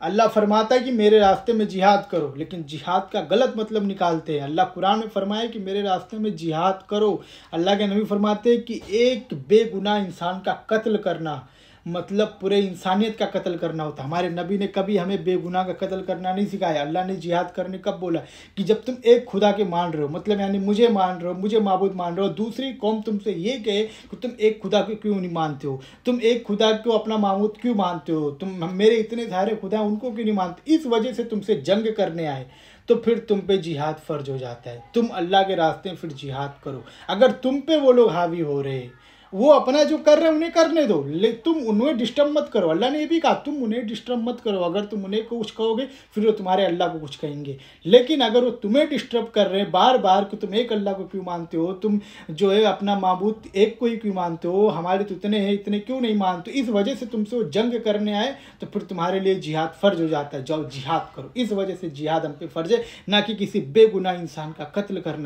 अल्लाह फरमाता है कि मेरे रास्ते में जिहाद करो, लेकिन जिहाद का गलत मतलब निकालते हैं। अल्लाह कुरान में फरमाए कि मेरे रास्ते में जिहाद करो। अल्लाह के नबी फरमाते हैं कि एक बेगुनाह इंसान का कत्ल करना मतलब पूरे इंसानियत का कत्ल करना होता है। हमारे नबी ने कभी हमें बेगुनाह का कत्ल करना नहीं सिखाया। अल्लाह ने जिहाद करने कब बोला? कि जब तुम एक खुदा के मान रहे हो, मतलब यानी मुझे मान रहे हो, मुझे माबूद मान रहे हो, दूसरी कौम तुमसे ये कहे कि तुम एक खुदा को क्यों नहीं मानते हो, तुम एक खुदा को अपना माबूद क्यों मानते हो, तुम मेरे इतने सारे खुदा उनको क्यों नहीं मानते, इस वजह से तुमसे जंग करने आए, तो फिर तुम पे जिहाद फर्ज हो जाता है। तुम अल्लाह के रास्ते में फिर जिहाद करो। अगर तुम पे वो लोग हावी हो रहे, वो अपना जो कर रहे हैं उन्हें करने दो, तुम उन्हें डिस्टर्ब मत करो। अल्लाह ने ये भी कहा तुम उन्हें डिस्टर्ब मत करो। अगर तुम उन्हें कुछ कहोगे फिर वो तुम्हारे अल्लाह को कुछ कहेंगे। लेकिन अगर वो तुम्हें डिस्टर्ब कर रहे हैं बार बार कि तुम एक अल्लाह को क्यों मानते हो, तुम जो है अपना माबूद एक को ही क्यों मानते हो, हमारे तो इतने हैं इतने क्यों नहीं मानते, इस वजह से तुमसे वो जंग करने आए, तो फिर तुम्हारे लिए जिहाद फर्ज हो जाता है। जाओ जिहाद करो। इस वजह से जिहाद हम पे फर्ज है, ना कि किसी बेगुनाह इंसान का कत्ल करना।